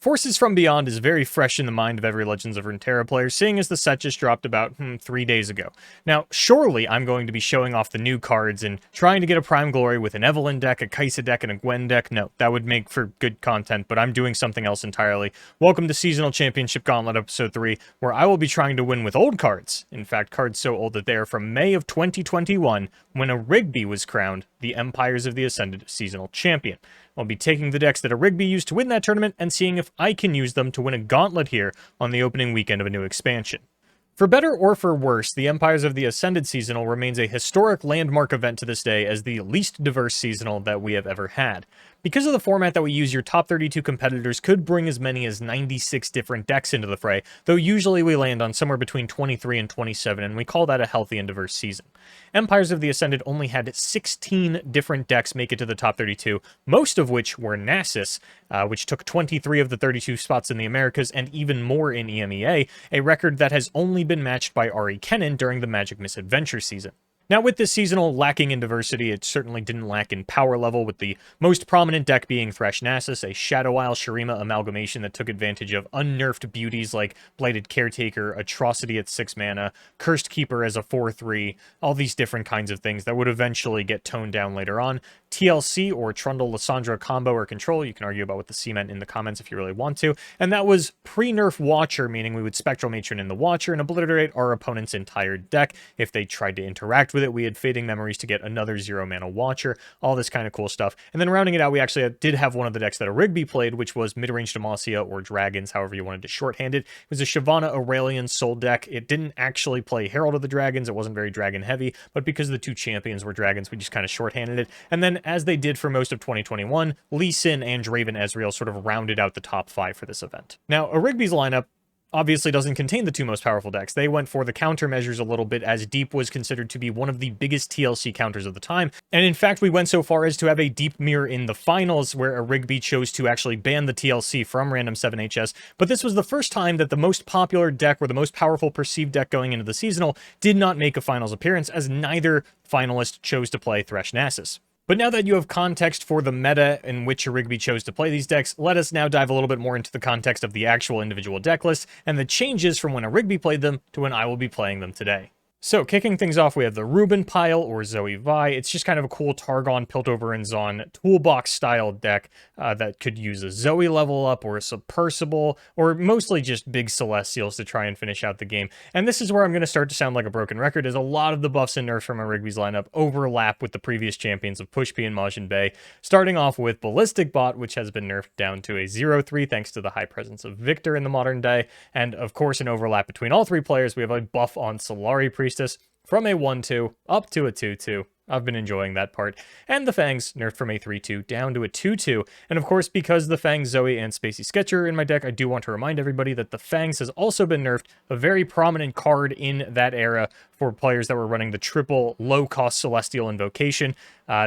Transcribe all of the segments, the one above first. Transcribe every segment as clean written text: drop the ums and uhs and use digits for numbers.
Forces from Beyond is very fresh in the mind of every Legends of Runeterra player, seeing as the set just dropped about 3 days ago. Now, surely I'm going to be showing off the new cards and trying to get a Prime Glory with an Evelyn deck, a Kaisa deck, and a Gwen deck. No, that would make for good content, but I'm doing something else entirely. Welcome to Seasonal Championship Gauntlet Episode 3, where I will be trying to win with old cards. In fact, cards so old that they are from May of 2021, when Erigby was crowned the Empires of the Ascended Seasonal Champion. I'll be taking the decks that Erigby used to win that tournament and seeing if I can use them to win a gauntlet here on the opening weekend of a new expansion. For better or for worse, the Empires of the Ascended Seasonal remains a historic landmark event to this day as the least diverse seasonal that we have ever had. Because of the format that we use, your top 32 competitors could bring as many as 96 different decks into the fray, though usually we land on somewhere between 23 and 27, and we call that a healthy and diverse season. Empires of the Ascended only had 16 different decks make it to the top 32, most of which were Nasus, which took 23 of the 32 spots in the Americas and even more in EMEA, a record that has only been matched by Ari Kennan during the Magic Misadventure season. Now, with this seasonal lacking in diversity, it certainly didn't lack in power level, with the most prominent deck being Thresh Nasus, a Shadow Isle Shurima amalgamation that took advantage of unnerfed beauties like Blighted Caretaker, Atrocity at 6 mana, Cursed Keeper as a 4/3, all these different kinds of things that would eventually get toned down later on. TLC, or Trundle Lissandra combo or control, you can argue about what the C meant in the comments if you really want to, and that was pre-nerf Watcher, meaning we would Spectral Matron in the Watcher and obliterate our opponent's entire deck. If they tried to interact with it, we had Fading Memories to get another 0-mana Watcher, all this kind of cool stuff. And then rounding it out, we actually did have one of the decks that Erigby played, which was Midrange Demacia or Dragons, however you wanted to shorthand it. It was a Shyvana Aurelion Soul deck. It didn't actually play Herald of the Dragons, it wasn't very dragon heavy, but because the two champions were dragons, we just kind of shorthanded it. And then, as they did for most of 2021, Lee Sin and Draven Ezreal sort of rounded out the top 5 for this event. Now, Erigby's lineup obviously doesn't contain the two most powerful decks. They went for the countermeasures a little bit, as Deep was considered to be one of the biggest TLC counters of the time. And in fact, we went so far as to have a Deep mirror in the finals, where Erigby chose to actually ban the TLC from Random 7HS. But this was the first time that the most popular deck, or the most powerful perceived deck going into the seasonal, did not make a finals appearance, as neither finalist chose to play Thresh Nasus. But now that you have context for the meta in which Erigby chose to play these decks, let us now dive a little bit more into the context of the actual individual deck list and the changes from when Erigby played them to when I will be playing them today. So, kicking things off, we have the Ruben Pile, or Zoe Vi. It's just kind of a cool Targon, Piltover, and Zon toolbox-style deck that could use a Zoe level up, or a Submersible, or mostly just big Celestials to try and finish out the game. And this is where I'm going to start to sound like a broken record, as a lot of the buffs and nerfs from Erigby's lineup overlap with the previous champions of Pushpi and Majin Bay, starting off with Ballistic Bot, which has been nerfed down to a 0/3 thanks to the high presence of Victor in the modern day, and of course an overlap between all three players. We have a buff on Solari Priestess, from a 1/2 up to a 2/2. I've been enjoying that part. And the Fangs nerfed from a 3/2 down to a 2/2. And of course, because the Fangs, Zoe, and Spacey Sketcher are in my deck, I do want to remind everybody that the Fangs has also been nerfed, a very prominent card in that era for players that were running the triple low-cost Celestial Invocation.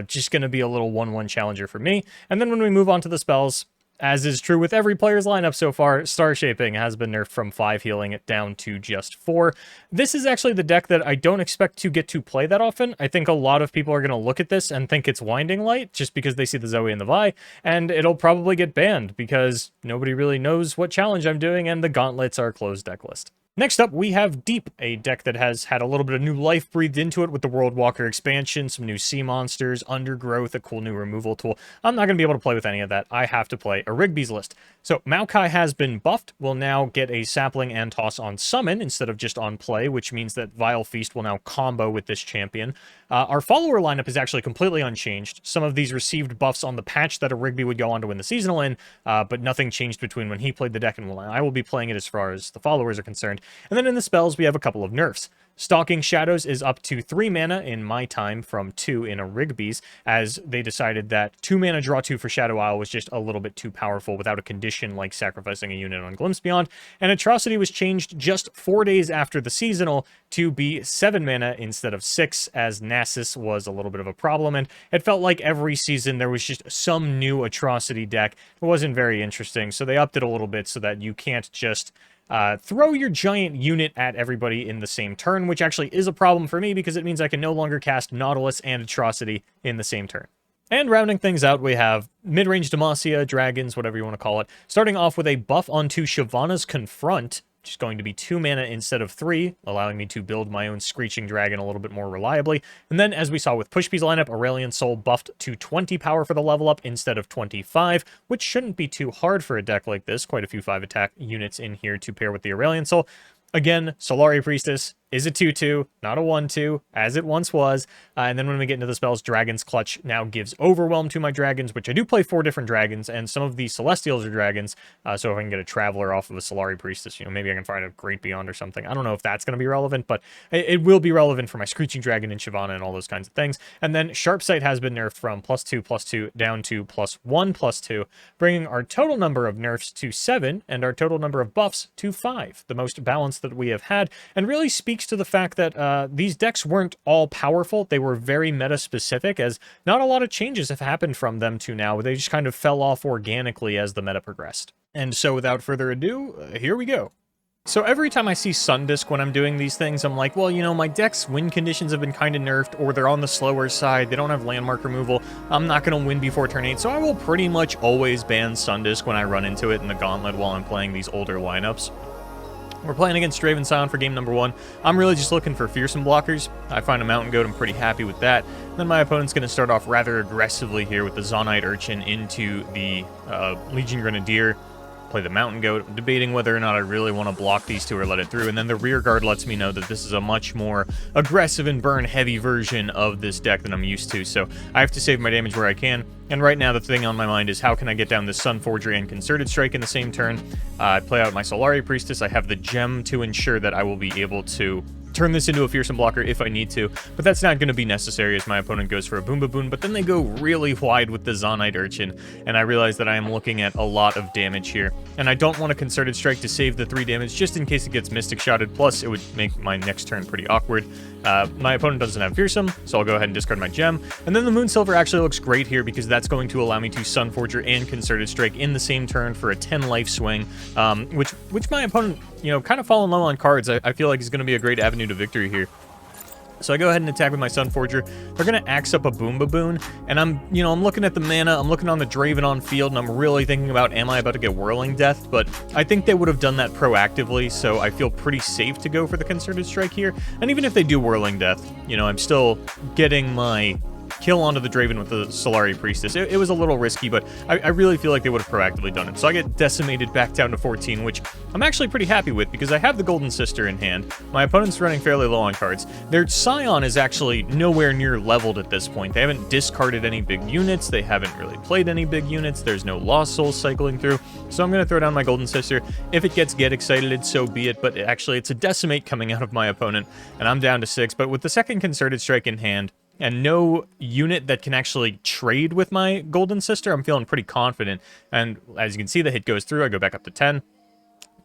Just going to be a little 1/1 challenger for me. And then when we move on to the spells, as is true with every player's lineup so far, Star Shaping has been nerfed from 5 healing it down to just 4. This is actually the deck that I don't expect to get to play that often. I think a lot of people are going to look at this and think it's Winding Light, just because they see the Zoe and the Vi, and it'll probably get banned, because nobody really knows what challenge I'm doing, and the gauntlets are a closed deck list. Next up, we have Deep, a deck that has had a little bit of new life breathed into it with the World Walker expansion, some new sea monsters, Undergrowth, a cool new removal tool. I'm not going to be able to play with any of that. I have to play Erigby's list. So Maokai has been buffed. We'll now get a Sapling and Toss on Summon instead of just on play, which means that Vile Feast will now combo with this champion. Our follower lineup is actually completely unchanged. Some of these received buffs on the patch that Erigby would go on to win the seasonal in, but nothing changed between when he played the deck and when I will be playing it as far as the followers are concerned. And then in the spells, we have a couple of nerfs. Stalking Shadows is up to 3 mana in my time from 2 in Erigby's, as they decided that 2 mana draw 2 for Shadow Isle was just a little bit too powerful without a condition like sacrificing a unit on Glimpse Beyond, and Atrocity was changed just 4 days after the seasonal to be 7 mana instead of 6, as Nasus was a little bit of a problem, and it felt like every season there was just some new Atrocity deck. It wasn't very interesting, so they upped it a little bit so that you can't just throw your giant unit at everybody in the same turn, which actually is a problem for me because it means I can no longer cast Nautilus and Atrocity in the same turn. And rounding things out, we have mid-range Demacia, dragons, whatever you want to call it, starting off with a buff onto Shyvana's Confront, which is going to be 2 mana instead of 3, allowing me to build my own Screeching Dragon a little bit more reliably. And then, as we saw with Pushpi's lineup, Aurelion Soul buffed to 20 power for the level up instead of 25, which shouldn't be too hard for a deck like this. Quite a few 5-attack units in here to pair with the Aurelion Soul. Again, Solari Priestess is a 2-2, not a 1-2, as it once was. And then when we get into the spells, Dragon's Clutch now gives Overwhelm to my dragons, which I do play 4 different dragons, and some of these Celestials are dragons. So if I can get a Traveler off of a Solari Priestess, maybe I can find a Great Beyond or something. I don't know if that's going to be relevant, but it will be relevant for my Screeching Dragon and Shyvana and all those kinds of things. And then Sharp Sight has been nerfed from +2/+2 down to +1/+2, bringing our total number of nerfs to 7 and our total number of buffs to 5, the most balanced that we have had, and really speaks to the fact that these decks weren't all powerful. They were very meta-specific, as not a lot of changes have happened from them to now. They just kind of fell off organically as the meta progressed. And so without further ado, here we go. So every time I see Sundisk when I'm doing these things, I'm like, well, my deck's win conditions have been kind of nerfed, or they're on the slower side, they don't have landmark removal, I'm not going to win before turn 8, so I will pretty much always ban Sundisk when I run into it in the Gauntlet while I'm playing these older lineups. We're playing against Draven Scion for game number 1. I'm really just looking for fearsome blockers. I find a Mountain Goat, I'm pretty happy with that. Then my opponent's going to start off rather aggressively here with the Zonite Urchin into the Legion Grenadier. Play the Mountain Goat. I'm debating whether or not I really want to block these two or let it through. And then the Rear Guard lets me know that this is a much more aggressive and burn-heavy version of this deck than I'm used to. So I have to save my damage where I can. And right now the thing on my mind is how can I get down this Sunforger and Concerted Strike in the same turn. I play out my Solari Priestess. I have the gem to ensure that I will be able to turn this into a fearsome blocker if I need to, but that's not going to be necessary as my opponent goes for a Boom Baboon, but then they go really wide with the Zonite Urchin, and I realize that I am looking at a lot of damage here, and I don't want a Concerted Strike to save the 3 damage just in case it gets Mystic Shotted, plus it would make my next turn pretty awkward. My opponent doesn't have Fearsome, so I'll go ahead and discard my gem, and then the Moonsilver actually looks great here because that's going to allow me to Sunforger and Concerted Strike in the same turn for a 10 life swing, which my opponent, kind of falling low on cards. I feel like is going to be a great avenue to victory here. So I go ahead and attack with my Sunforger. They're going to axe up a Boom Baboon, and I'm looking at the mana, I'm looking on the Draven on field, and I'm really thinking about, am I about to get Whirling Death? But I think they would have done that proactively, so I feel pretty safe to go for the Concerted Strike here. And even if they do Whirling Death, I'm still getting my kill onto the Draven with the Solari Priestess. It was a little risky, but I really feel like they would have proactively done it. So I get decimated back down to 14, which I'm actually pretty happy with because I have the Golden Sister in hand. My opponent's running fairly low on cards. Their Scion is actually nowhere near leveled at this point. They haven't discarded any big units. They haven't really played any big units. There's no Lost Souls cycling through. So I'm going to throw down my Golden Sister. If it gets Get Excited, so be it. But actually, it's a Decimate coming out of my opponent, and I'm down to 6. But with the second Concerted Strike in hand, and no unit that can actually trade with my Golden Sister, I'm feeling pretty confident. And as you can see, the hit goes through. I go back up to 10.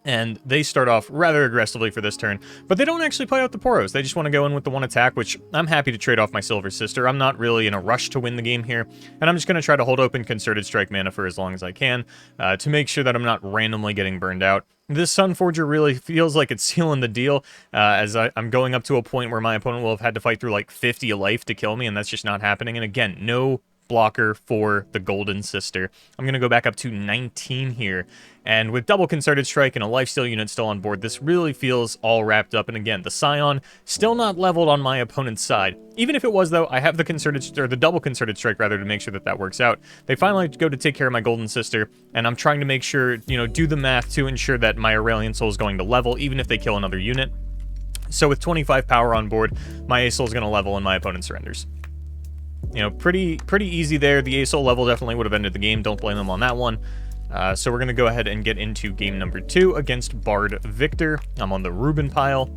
And they start off rather aggressively for this turn, but they don't actually play out the Poros. They just want to go in with the 1 attack, which I'm happy to trade off my Silver Sister. I'm not really in a rush to win the game here, and I'm just going to try to hold open Concerted Strike mana for as long as I can to make sure that I'm not randomly getting burned out. This Sunforger really feels like it's sealing the deal, as I'm going up to a point where my opponent will have had to fight through like 50 life to kill me, and that's just not happening. And again, no blocker for the Golden Sister. I'm going to go back up to 19 here, and with double Concerted Strike and a lifesteal unit still on board, this really feels all wrapped up. And again, the Scion still not leveled on my opponent's side. Even if it was, though, I have the double Concerted Strike rather to make sure that that works out. They finally go to take care of my Golden Sister, and I'm trying to make sure, do the math to ensure that my Aurelion Soul is going to level, even if they kill another unit. So with 25 power on board, my A-Soul is going to level and my opponent surrenders. Pretty easy there. The A-Soul level definitely would have ended the game. Don't blame them on that one. So we're going to go ahead and get into game number 2 against Bard Victor. I'm on the Rubin pile.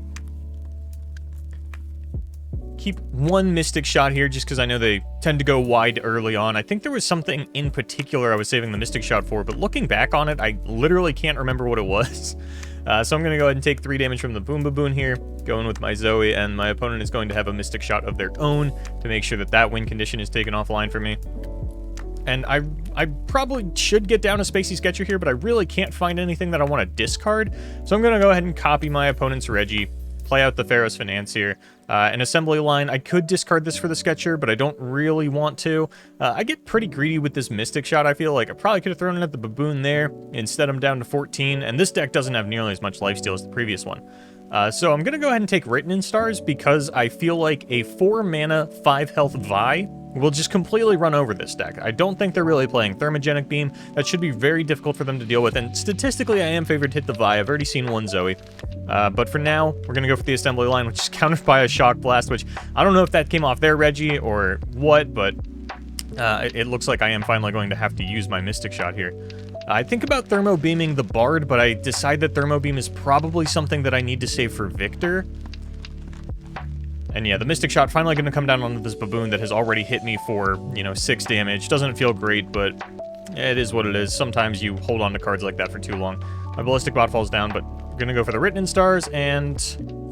Keep 1 Mystic Shot here just because I know they tend to go wide early on. I think there was something in particular I was saving the Mystic Shot for, but looking back on it, I literally can't remember what it was. So I'm going to go ahead and take 3 damage from the Boom Baboon here, going with my Zoe, and my opponent is going to have a Mystic Shot of their own to make sure that that win condition is taken offline for me. And I probably should get down a Spacey Sketcher here, but I really can't find anything that I want to discard. So I'm going to go ahead and copy my opponent's Reggie, play out the Pharaoh's Financier. An assembly line, I could discard this for the Sketcher, but I don't really want to. I get pretty greedy with this Mystic Shot, I feel like. I probably could have thrown it at the Baboon there. Instead, I'm down to 14, and this deck doesn't have nearly as much lifesteal as the previous one. So I'm going to go ahead and take Written in Stars because I feel like a 4 mana, 5 health Vi will just completely run over this deck. I don't think they're really playing Thermogenic Beam. That should be very difficult for them to deal with, and statistically I am favored to hit the Vi. I've already seen one Zoe. But for now, we're going to go for the assembly line, which is countered by a Shock Blast, which I don't know if that came off there, Reggie, or what, but it looks like I am finally going to have to use my Mystic Shot here. I think about Thermo Beaming the Bard, but I decide that Thermo Beam is probably something that I need to save for Victor. And yeah, the Mystic Shot finally going to come down onto this Baboon that has already hit me for, 6 damage. Doesn't feel great, but it is what it is. Sometimes you hold on to cards like that for too long. My Ballistic Bot falls down, but I'm going to go for the Written in Stars and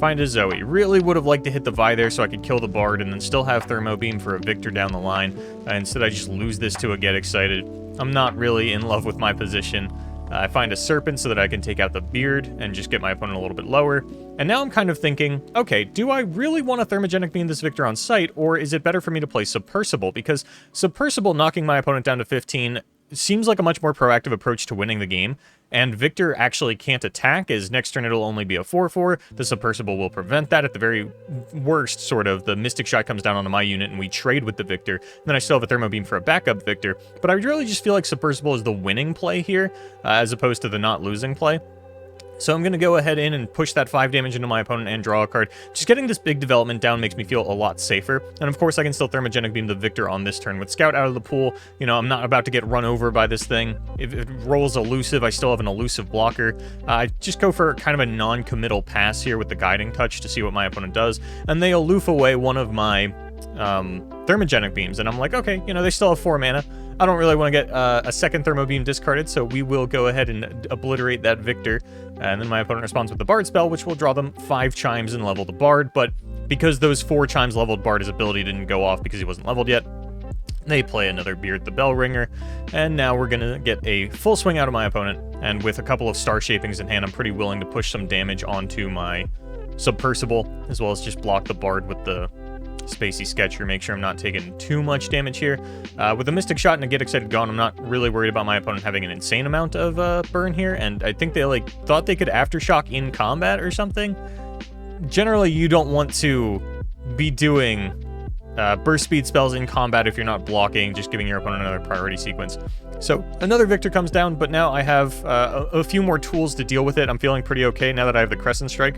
find a Zoe. Really would have liked to hit the Vi there so I could kill the Bard and then still have Thermo Beam for a Victor down the line. Instead, I just lose this to a Get Excited. I'm not really in love with my position. I find a Serpent so that I can take out the Beard and just get my opponent a little bit lower. And now I'm kind of thinking, okay, do I really want to Thermogenic Beam this Victor on sight, or is it better for me to play Submersible? Because Submersible knocking my opponent down to 15 seems like a much more proactive approach to winning the game, and Victor actually can't attack, as next turn it'll only be a 4/4. The Submersible will prevent that. At the very worst, sort of, the Mystic Shot comes down onto my unit and we trade with the Victor. And then I still have a Thermo Beam for a backup Victor, but I really just feel like Submersible is the winning play here, as opposed to the not losing play. So I'm going to go ahead in and push that 5 damage into my opponent and draw a card. Just getting this big development down makes me feel a lot safer. And of course I can still Thermogenic Beam the Victor on this turn. With Scout out of the pool, I'm not about to get run over by this thing. If it rolls elusive, I still have an elusive blocker. I just go for kind of a non-committal pass here with the Guiding Touch to see what my opponent does. And they aloof away one of my Thermogenic Beams. And I'm like, okay, they still have 4 mana. I don't really want to get a second Thermo Beam discarded, so we will go ahead and obliterate that Victor. And then my opponent responds with the Bard spell, which will draw them 5 chimes and level the Bard. But because those 4 chimes leveled Bard, his ability didn't go off because he wasn't leveled yet, they play another Beard the Bellringer. And now we're going to get a full swing out of my opponent. And with a couple of Star Shapings in hand, I'm pretty willing to push some damage onto my Submersible, as well as just block the Bard with the Spacey Sketcher, make sure I'm not taking too much damage here. With a Mystic Shot and a Get Excited gone, I'm not really worried about my opponent having an insane amount of burn here, and I think they thought they could Aftershock in combat or something. Generally, you don't want to be doing burst speed spells in combat if you're not blocking, just giving your opponent another priority sequence. So another Victor comes down, but now I have a few more tools to deal with it. I'm feeling pretty okay now that I have the Crescent Strike.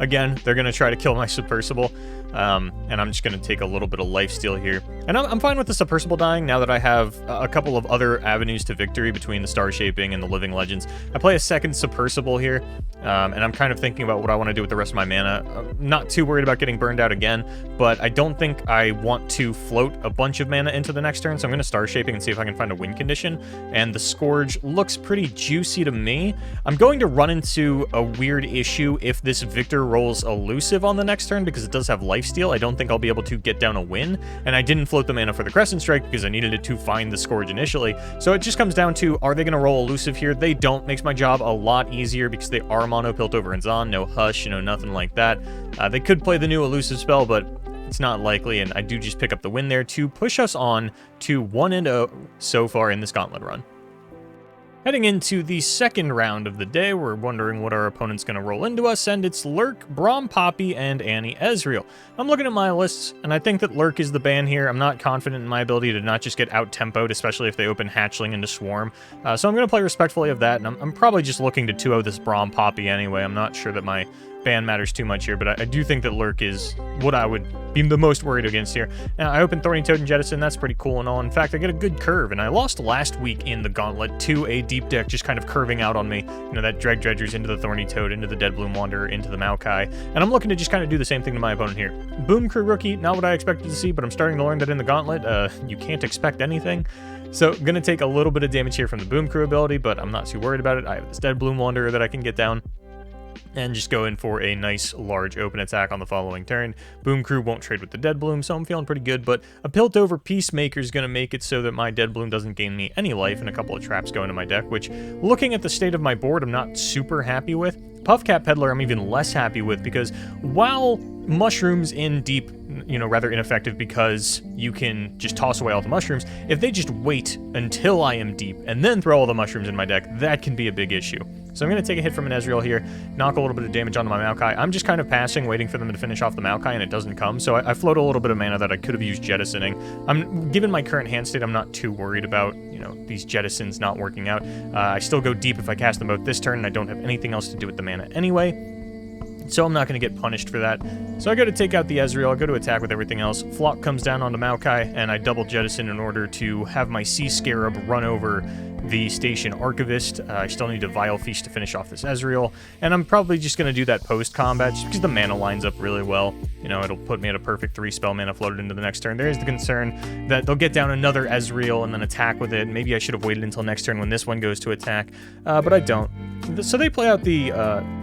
Again, they're going to try to kill my Submersible, and I'm just going to take a little bit of lifesteal here. And I'm fine with the Submersible dying now that I have a couple of other avenues to victory between the Star Shaping and the Living Legends. I play a second Submersible here, and I'm kind of thinking about what I want to do with the rest of my mana. I'm not too worried about getting burned out again, but I don't think I want to float a bunch of mana into the next turn, so I'm going to Star Shaping and see if I can find a win condition. And the Scourge looks pretty juicy to me. I'm going to run into a weird issue if this Victor rolls elusive on the next turn, because it does have lifesteal. I don't think I'll be able to get down a win, and I didn't float the mana for the Crescent Strike because I needed it to find the Scourge initially. So it just comes down to, are they going to roll elusive here? They don't. Makes my job a lot easier because they are mono Piltover and Zon, no Hush, nothing like that. They could play the new elusive spell, but it's not likely, and I do just pick up the win there to push us on to 1-0 so far in this Gauntlet run. Heading into the second round of the day, we're wondering what our opponent's going to roll into us, and it's Lurk, Braum Poppy, and Annie Ezreal. I'm looking at my lists, and I think that Lurk is the ban here. I'm not confident in my ability to not just get out-tempoed, especially if they open Hatchling into Swarm. So I'm going to play respectfully of that, and I'm probably just looking to 2-0 this Braum Poppy anyway. I'm not sure that my ban matters too much here, but I do think that Lurk is what I would be the most worried against here. Now, I opened Thorny Toad and Jettison. That's pretty cool and all. In fact, I get a good curve, and I lost last week in the Gauntlet to a deep deck just kind of curving out on me. That Dreg Dredgers into the Thorny Toad, into the Deadbloom Wanderer, into the Maokai. And I'm looking to just kind of do the same thing to my opponent here. Boom Crew Rookie, not what I expected to see, but I'm starting to learn that in the Gauntlet, you can't expect anything. So I'm going to take a little bit of damage here from the Boom Crew ability, but I'm not too worried about it. I have this Deadbloom Wanderer that I can get down. And just go in for a nice large open attack on the following turn. Boom Crew won't trade with the Deadbloom, so I'm feeling pretty good, but a Piltover Peacemaker is going to make it so that my Deadbloom doesn't gain me any life, and a couple of traps go into my deck, which, looking at the state of my board, I'm not super happy with. Puffcat Peddler I'm even less happy with, because while mushrooms in deep, rather ineffective because you can just toss away all the mushrooms, if they just wait until I am deep and then throw all the mushrooms in my deck, that can be a big issue. So I'm going to take a hit from an Ezreal here, knock a little bit of damage onto my Maokai. I'm just kind of passing, waiting for them to finish off the Maokai, and it doesn't come. So I float a little bit of mana that I could have used jettisoning. Given my current hand state, I'm not too worried about, these jettisons not working out. I still go deep if I cast them both this turn, and I don't have anything else to do with the mana anyway. So I'm not going to get punished for that. So I go to take out the Ezreal, I go to attack with everything else. Flock comes down onto Maokai, and I double jettison in order to have my Sea Scarab run over the Station Archivist. I still need a Vile Feast to finish off this Ezreal, and I'm probably just going to do that post-combat just because the mana lines up really well. It'll put me at a perfect 3 spell mana floated into the next turn. There is the concern that they'll get down another Ezreal and then attack with it. Maybe I should have waited until next turn when this one goes to attack, but I don't. So they play out the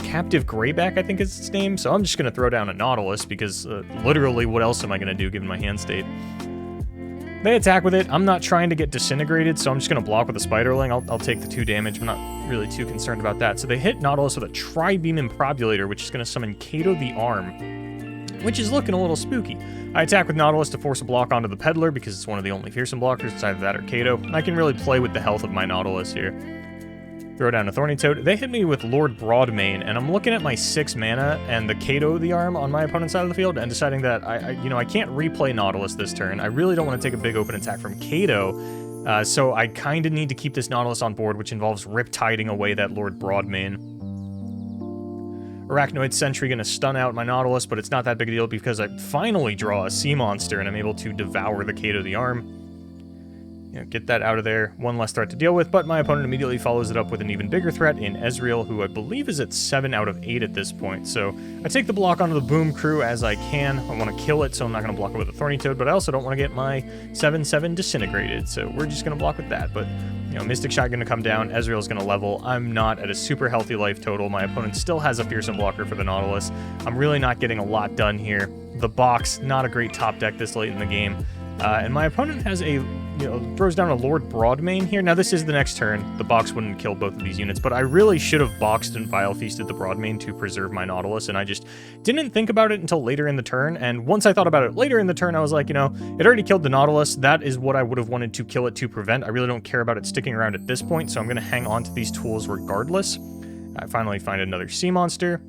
Captive Greyback, I think is its name, so I'm just going to throw down a Nautilus because literally what else am I going to do given my hand state? They attack with it. I'm not trying to get disintegrated, so I'm just going to block with a Spiderling. I'll take the 2 damage. I'm not really too concerned about that. So they hit Nautilus with a Tri-Beam Improbulator, which is going to summon Kato the Arm, which is looking a little spooky. I attack with Nautilus to force a block onto the Peddler because it's one of the only fearsome blockers. It's either that or Kato. I can really play with the health of my Nautilus here. Throw down a Thorny Toad. They hit me with Lord Broadmane, and I'm looking at my 6 mana and the Kato the Arm on my opponent's side of the field and deciding that I can't replay Nautilus this turn. I really don't want to take a big open attack from Kato, so I kind of need to keep this Nautilus on board, which involves riptiding away that Lord Broadmane. Arachnoid Sentry going to stun out my Nautilus, but it's not that big a deal because I finally draw a sea monster and I'm able to devour the Kato the Arm. Get that out of there. One less threat to deal with, but my opponent immediately follows it up with an even bigger threat in Ezreal, who I believe is at 7 out of 8 at this point. So I take the block onto the Boom Crew as I can. I want to kill it, so I'm not going to block it with a Thorny Toad, but I also don't want to get my 7/7 disintegrated, so we're just going to block with that. But, Mystic Shot going to come down. Ezreal's going to level. I'm not at a super healthy life total. My opponent still has a fearsome blocker for the Nautilus. I'm really not getting a lot done here. The box, not a great top deck this late in the game. And my opponent has throws down a Lord Broadmane here. Now, this is the next turn. The box wouldn't kill both of these units, but I really should have boxed and Vile Feasted the Broadmane to preserve my Nautilus, and I just didn't think about it until later in the turn, and once I thought about it later in the turn, I was like, it already killed the Nautilus. That is what I would have wanted to kill it to prevent. I really don't care about it sticking around at this point, so I'm going to hang on to these tools regardless. I finally find another Sea Monster.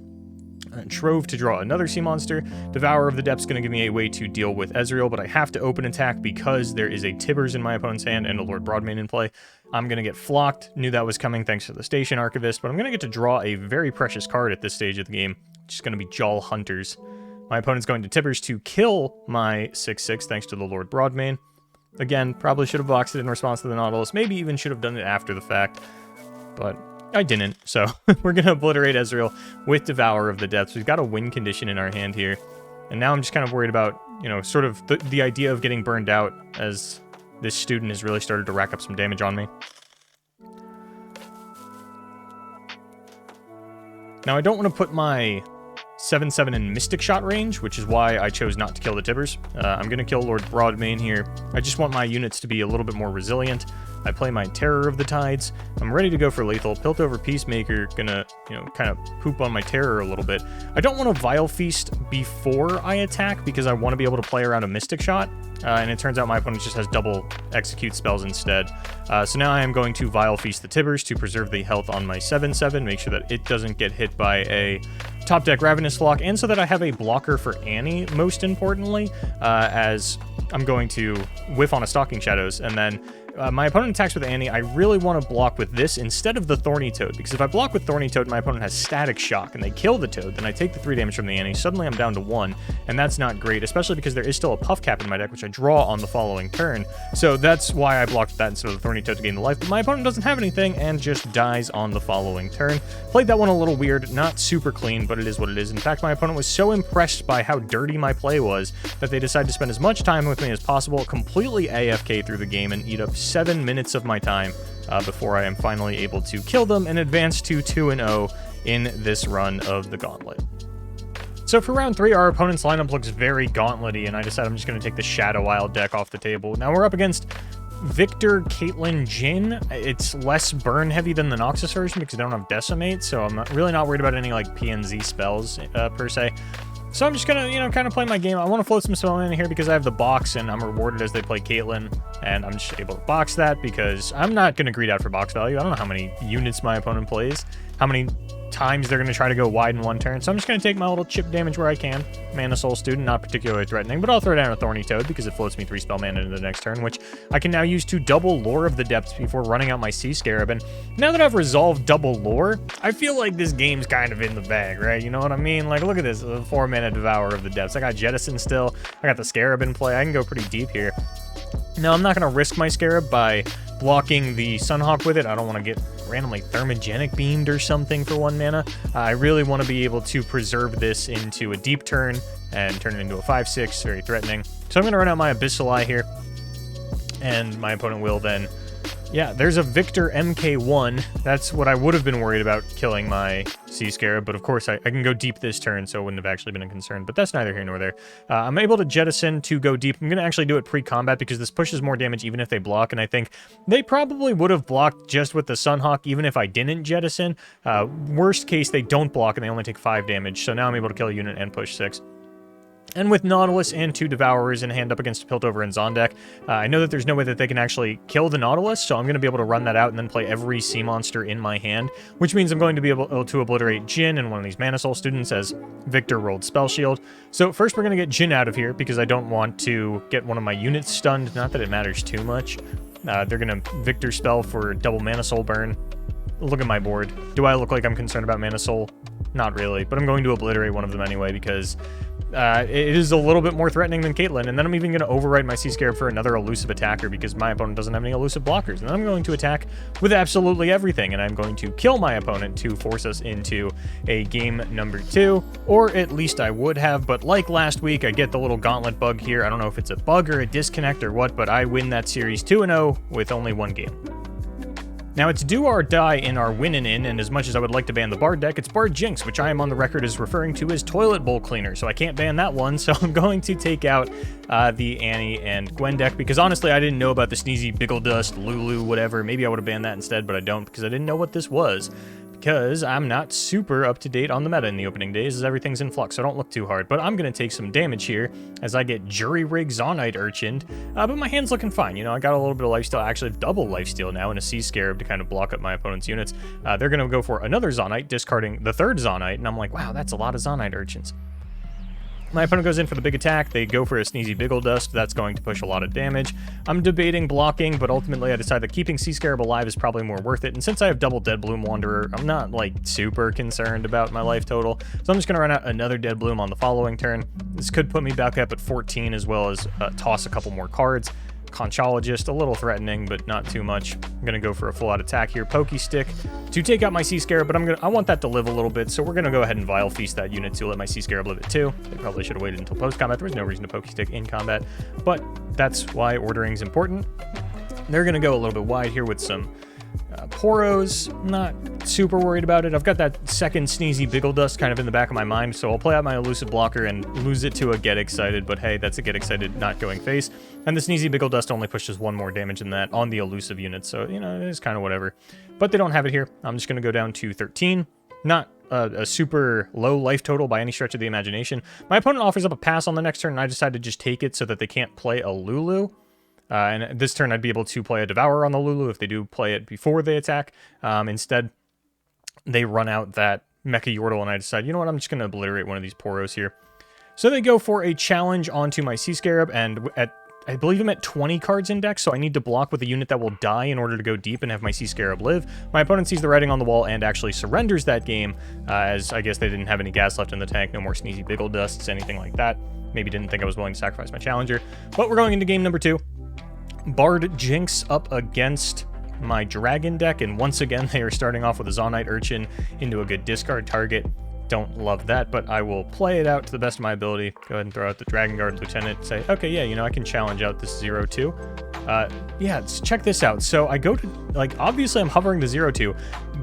Trove to draw another Sea Monster. Devourer of the Depths going to give me a way to deal with Ezreal, but I have to open attack because there is a Tibbers in my opponent's hand and a Lord Broadmane in play. I'm going to get flocked. Knew that was coming thanks to the Station Archivist, but I'm going to get to draw a very precious card at this stage of the game, which is going to be Jawl Hunters. My opponent's going to Tibbers to kill my 6/6 thanks to the Lord Broadmane. Again, probably should have boxed it in response to the Nautilus. Maybe even should have done it after the fact, but I didn't, so we're going to obliterate Ezreal with Devourer of the Depths. We've got a win condition in our hand here, and now I'm just kind of worried about, sort of the idea of getting burned out as this student has really started to rack up some damage on me. Now, I don't want to put my 7/7 in Mystic Shot range, which is why I chose not to kill the Tibbers. I'm going to kill Lord Broadmane here. I just want my units to be a little bit more resilient. I play my Terror of the Tides. I'm ready to go for lethal. Piltover Peacemaker, gonna, kind of poop on my Terror a little bit. I don't want to Vile Feast before I attack because I want to be able to play around a Mystic Shot. And it turns out my opponent just has double execute spells instead. So now I am going to Vile Feast the Tibbers to preserve the health on my 7/7, make sure that it doesn't get hit by a top deck Ravenous Flock, and so that I have a blocker for Annie, most importantly, as I'm going to whiff on a Stalking Shadows, and then my opponent attacks with Annie. I really want to block with this instead of the Thorny Toad, because if I block with Thorny Toad, my opponent has Static Shock, and they kill the Toad, then I take the 3 damage from the Annie. Suddenly I'm down to 1, and that's not great, especially because there is still a Puff Cap in my deck, which I draw on the following turn. So that's why I blocked that instead of the Thorny Toad to gain the life, but my opponent doesn't have anything and just dies on the following turn. Played that one a little weird, not super clean, but it is what it is. In fact, my opponent was so impressed by how dirty my play was that they decided to spend as much time with me as possible, completely AFK through the game, and eat up 7 minutes of my time before I am finally able to kill them and advance to 2-0 in this run of the Gauntlet. So for round 3, our opponent's lineup looks very gauntlet-y, and I decided I'm just going to take the Shadow Isle deck off the table. Now we're up against Victor, Caitlyn, Jhin. It's less burn heavy than the Noxus version because I don't have Decimate, so I'm really not worried about any like PNZ spells per se. So I'm just gonna, you know, kind of play my game. I want to float some spell in here because I have the box and I'm rewarded as they play Caitlyn, and I'm just able to box that because I'm not gonna greed out for box value. I don't know how many units my opponent plays, how many times they're gonna try to go wide in one turn. So I'm just gonna take my little chip damage where I can. Mana Soul Student, not particularly threatening, but I'll throw down a Thorny Toad because it floats me 3 spell mana into the next turn, which I can now use to double Lore of the Depths before running out my Sea Scarab. And now that I've resolved double Lore, I feel like this game's kind of in the bag, right? You know what I mean? Like, look at this, 4-mana Devour of the Depths. I got Jettison still. I got the Scarab in play. I can go pretty deep here. Now, I'm not going to risk my Scarab by blocking the Sunhawk with it. I don't want to get randomly thermogenic beamed or something for 1 mana. I really want to be able to preserve this into a deep turn and turn it into a 5/6, very threatening. So I'm going to run out my Abyssal Eye here, and my opponent will then... Yeah, there's a Victor MK1. That's what I would have been worried about killing my Sea Scarab, but of course I can go deep this turn, so it wouldn't have actually been a concern, but that's neither here nor there. I'm able to jettison to go deep. I'm going to actually do it pre-combat because this pushes more damage even if they block, and I think they probably would have blocked just with the Sunhawk even if I didn't jettison. Worst case, they don't block and they only take 5 damage, so now I'm able to kill a unit and push 6. And with Nautilus and 2 Devourers in hand up against Piltover and Zondek, I know that there's no way that they can actually kill the Nautilus, so I'm going to be able to run that out and then play every sea monster in my hand, which means I'm going to be able to obliterate Jhin and one of these Mana Soul students as Victor rolled Spell Shield. So first we're going to get Jhin out of here because I don't want to get one of my units stunned, not that it matters too much. They're going to Victor spell for double Mana Soul burn. Look at my board. Do I look like I'm concerned about Mana Soul? Not really, but I'm going to obliterate one of them anyway because it is a little bit more threatening than Caitlyn, and then I'm even going to override my Sea Scarab for another elusive attacker because my opponent doesn't have any elusive blockers, and then I'm going to attack with absolutely everything, and I'm going to kill my opponent to force us into a game number 2, or at least I would have, but like last week, I get the little gauntlet bug here. I don't know if it's a bug or a disconnect or what, but I win that series 2-0 with only 1 game. Now, it's do or die in our win and as much as I would like to ban the Bard deck, it's Bard Jinx, which I am on the record as referring to as Toilet Bowl Cleaner, so I can't ban that one, so I'm going to take out the Annie and Gwen deck, because honestly, I didn't know about the Sneezy, Biggle Dust, Lulu, whatever. Maybe I would have banned that instead, but I don't, because I didn't know what this was. Because I'm not super up to date on the meta in the opening days, as everything's in flux, so don't look too hard. But I'm going to take some damage here as I get Jury Rig Zonite Urchined. But my hand's looking fine. You know, I got a little bit of lifesteal, actually double lifesteal now, and a Sea Scarab to kind of block up my opponent's units. They're going to go for another Zonite, discarding the 3rd Zonite, and I'm like, wow, that's a lot of Zonite Urchins. My opponent goes in for the big attack. They go for a Sneezy Biggle Dust. That's going to push a lot of damage. I'm debating blocking, but ultimately I decide that keeping Sea Scarab alive is probably more worth it. And since I have double Dead Bloom Wanderer, I'm not, like, super concerned about my life total. So I'm just going to run out another Dead Bloom on the following turn. This could put me back up at 14, as well as toss a couple more cards. Conchologist, a little threatening, but not too much. I'm going to go for a full-out attack here. Pokey Stick to take out my Sea Scarab, but I want that to live a little bit, so we're going to go ahead and Vile Feast that unit to let my Sea Scarab live it too. They probably should have waited until post-combat. There was no reason to Pokey Stick in combat, but that's why ordering is important. They're going to go a little bit wide here with some Poros. Not super worried about it. I've got that second Sneezy Biggle Dust kind of in the back of my mind, so I'll play out my elusive blocker and lose it to a Get Excited, but hey, that's a Get Excited not going face. And the Sneezy Biggle Dust only pushes 1 more damage than that on the elusive unit, so, you know, it's kind of whatever. But they don't have it here. I'm just going to go down to 13. Not a super low life total by any stretch of the imagination. My opponent offers up a pass on the next turn, and I decide to just take it so that they can't play a Lulu. And this turn, I'd be able to play a Devourer on the Lulu if they do play it before they attack. Instead, they run out that Mecha Yordle, and I decide, you know what, I'm just going to obliterate one of these Poros here. So they go for a challenge onto my Sea Scarab, and I believe I'm at 20 cards in deck, so I need to block with a unit that will die in order to go deep and have my Sea Scarab live. My opponent sees the writing on the wall and actually surrenders that game, as I guess they didn't have any gas left in the tank, no more Sneezy Biggle Dusts, anything like that. Maybe didn't think I was willing to sacrifice my challenger. But we're going into game number 2. Bard Jinx up against my Dragon deck, and once again they are starting off with a Zonite Urchin into a good discard target. Don't love that, but I will play it out to the best of my ability. Go ahead and throw out the Dragon Guard Lieutenant, say, okay, yeah, you know, I can challenge out this 0-2. Yeah, check this out. So I go to, like, obviously I'm hovering to 0-2.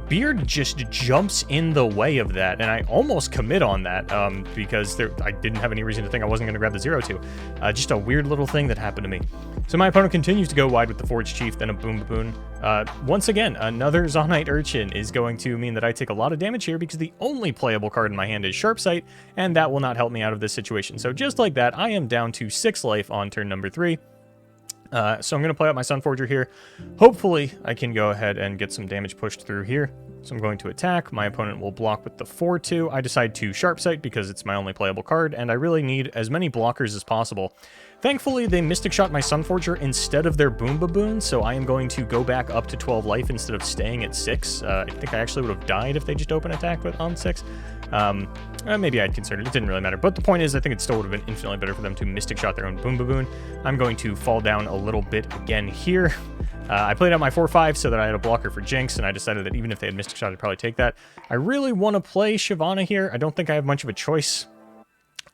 Beard just jumps in the way of that, and I almost commit on that because I didn't have any reason to think I wasn't going to grab the 0-2. Just a weird little thing that happened to me. So my opponent continues to go wide with the Forge Chief, then a Boom Baboon. Once again, another Zonite Urchin is going to mean that I take a lot of damage here because the only playable card in my hand is Sharp Sight, and that will not help me out of this situation. So just like that, I am down to 6 life on turn number 3. So I'm going to play out my Sunforger here. Hopefully, I can go ahead and get some damage pushed through here. So I'm going to attack. My opponent will block with the 4-2. I decide to Sharp Sight because it's my only playable card, and I really need as many blockers as possible. Thankfully, they Mystic Shot my Sunforger instead of their Boom Baboon, so I am going to go back up to 12 life instead of staying at 6. I think I actually would have died if they just open attack on 6. Maybe I'd consider it. It didn't really matter. But the point is, I think it still would have been infinitely better for them to Mystic Shot their own Boom Baboon. I'm going to fall down a little bit again here. I played out my 4-5 so that I had a blocker for Jinx, and I decided that even if they had Mystic Shot, I'd probably take that. I really want to play Shyvana here. I don't think I have much of a choice.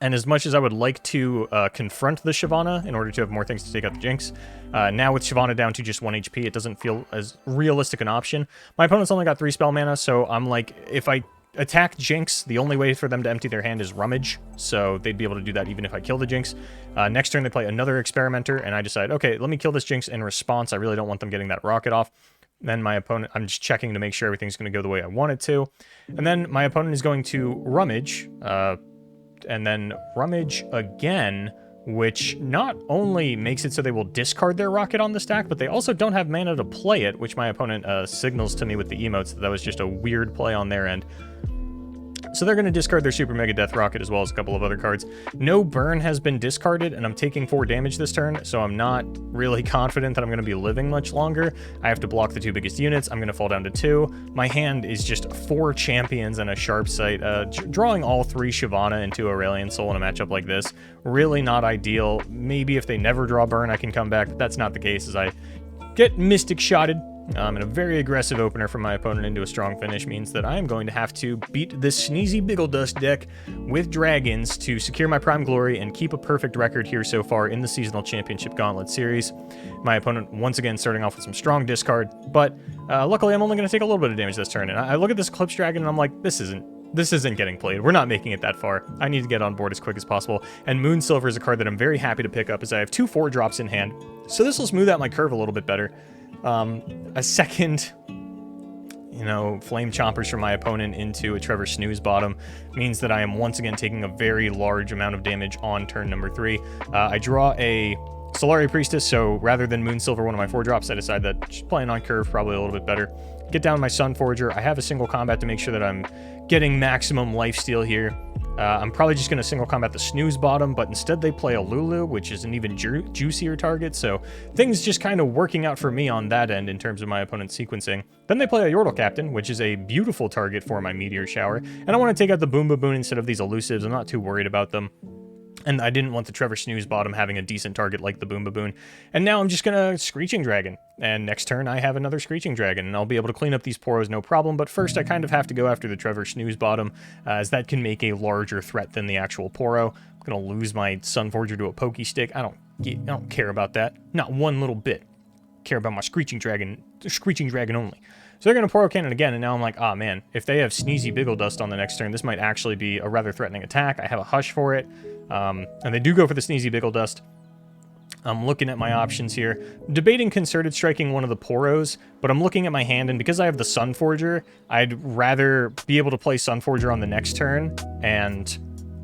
And as much as I would like to confront the Shyvana in order to have more things to take out the Jinx, now with Shyvana down to just 1 HP, it doesn't feel as realistic an option. My opponent's only got 3 spell mana, so I'm like, if I attack Jinx, the only way for them to empty their hand is Rummage, so they'd be able to do that even if I kill the Jinx. Next turn, they play another Experimenter, and I decide, okay, let me kill this Jinx in response. I really don't want them getting that rocket off. Then my opponent, I'm just checking to make sure everything's going to go the way I want it to. And then my opponent is going to Rummage, and then Rummage again, which not only makes it so they will discard their rocket on the stack, but they also don't have mana to play it, which my opponent signals to me with the emotes that was just a weird play on their end. So they're going to discard their Super Mega Death Rocket as well as a couple of other cards. No burn has been discarded, and I'm taking 4 damage this turn, so I'm not really confident that I'm going to be living much longer. I have to block the 2 biggest units. I'm going to fall down to 2. My hand is just 4 champions and a Sharp Sight. Drawing all 3 Shyvana into Aurelion Soul in a matchup like this, really not ideal. Maybe if they never draw burn, I can come back, but that's not the case as I get Mystic Shotted. And a very aggressive opener from my opponent into a strong finish means that I am going to have to beat this Sneezy Biggledust deck with dragons to secure my Prime Glory and keep a perfect record here so far in the Seasonal Championship Gauntlet Series. My opponent, once again, starting off with some strong discard, but luckily I'm only going to take a little bit of damage this turn. And I look at this Eclipse Dragon and I'm like, this isn't getting played. We're not making it that far. I need to get on board as quick as possible. And Moonsilver is a card that I'm very happy to pick up as I have 2 4-drops in hand. So this will smooth out my curve a little bit better. A second, Flame Chompers from my opponent into a Trevor Snooze bottom means that I am once again taking a very large amount of damage on turn number 3. I draw a Solari Priestess, so rather than Moonsilver, one of my 4-drops, I decide that just playing on curve probably a little bit better. Get down my Sunforger. I have a single combat to make sure that I'm getting maximum lifesteal here. I'm probably just going to single combat the Snooze bottom, but instead they play a Lulu, which is an even juicier target, so things just kind of working out for me on that end in terms of my opponent's sequencing. Then they play a Yordle Captain, which is a beautiful target for my Meteor Shower, and I want to take out the Boom Baboon instead of these Elusives. I'm not too worried about them. And I didn't want the Trevor Snooze bottom having a decent target like the Boom Baboon. And now I'm just going to Screeching Dragon. And next turn I have another Screeching Dragon, and I'll be able to clean up these Poros no problem. But first I kind of have to go after the Trevor Snooze bottom, as that can make a larger threat than the actual Poro. I'm going to lose my Sunforger to a Pokey Stick. I don't care about that. Not one little bit. I care about my Screeching Dragon only. So they're going to Poro Cannon again, and now I'm like, ah, man, if they have Sneezy Biggledust on the next turn, this might actually be a rather threatening attack. I have a Hush for it, and they do go for the Sneezy Biggledust. I'm looking at my options here. Debating Concerted Striking one of the Poros, but I'm looking at my hand, and because I have the Sunforger, I'd rather be able to play Sunforger on the next turn and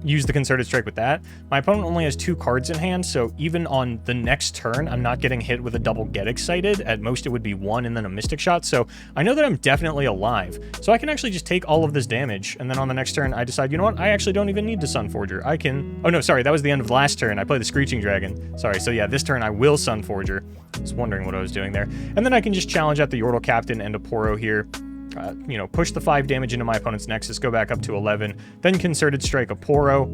use the Concerted Strike with that. My opponent only has 2 cards in hand, so even on the next turn, I'm not getting hit with a double Get Excited. At most, it would be 1 and then a Mystic Shot, so I know that I'm definitely alive. So I can actually just take all of this damage, and then on the next turn, I decide, you know what, I actually don't even need to Sunforger. I can... Oh, no, sorry, that was the end of the last turn. I played the Screeching Dragon. Sorry, so yeah, this turn I will Sunforger. I was wondering what I was doing there. And then I can just challenge out the Yordle Captain and a Poro here. Push the 5 damage into my opponent's Nexus, go back up to 11, then Concerted Strike a Poro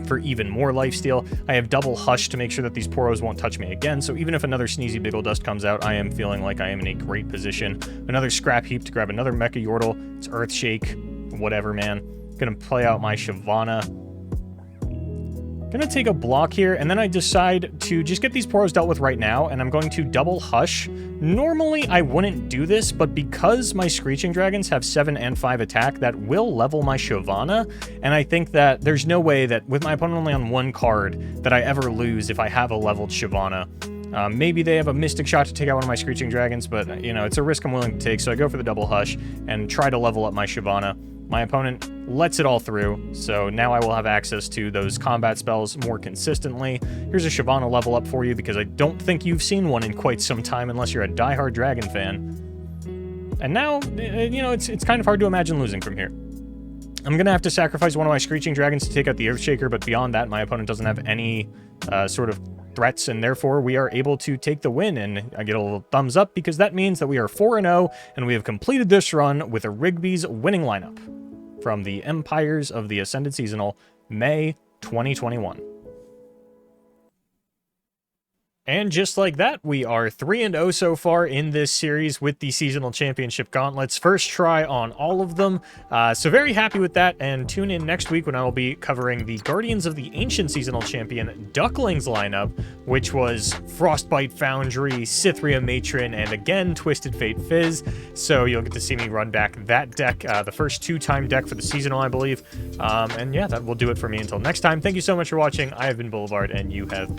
for even more lifesteal. I have double Hush to make sure that these Poros won't touch me again, so even if another Sneezy Biggledust comes out, I am feeling like I am in a great position. Another Scrap Heap to grab another Mecha Yordle. It's Earthshake, whatever, man. Gonna play out my Shyvana. Gonna take a block here, and then I decide to just get these Poros dealt with right now, and I'm going to double Hush. Normally, I wouldn't do this, but because my Screeching Dragons have 7 and 5 attack, that will level my Shyvana, and I think that there's no way that, with my opponent only on 1 card, that I ever lose if I have a leveled Shyvana. Maybe they have a Mystic Shot to take out one of my Screeching Dragons, but, you know, it's a risk I'm willing to take, so I go for the double Hush and try to level up my Shyvana. My opponent lets it all through, so now I will have access to those combat spells more consistently. Here's a Shyvana level up for you, because I don't think you've seen one in quite some time unless you're a diehard Dragon fan. And now, you know, it's kind of hard to imagine losing from here. I'm going to have to sacrifice one of my Screeching Dragons to take out the Earthshaker, but beyond that, my opponent doesn't have any sort of threats, and therefore we are able to take the win, and I get a little thumbs up because that means that we are 4-0, and we have completed this run with Erigby's winning lineup from the Empires of the Ascended Seasonal, May 2021. And just like that, we are 3-0 so far in this series with the Seasonal Championship Gauntlets. First try on all of them. So very happy with that, and tune in next week when I will be covering the Guardians of the Ancient Seasonal Champion Ducklings lineup, which was Frostbite Foundry, Cythria Matron, and again, Twisted Fate Fizz. So you'll get to see me run back that deck, the first 2-time deck for the Seasonal, I believe. And yeah, that will do it for me until next time. Thank you so much for watching. I have been Boulevard, and you have been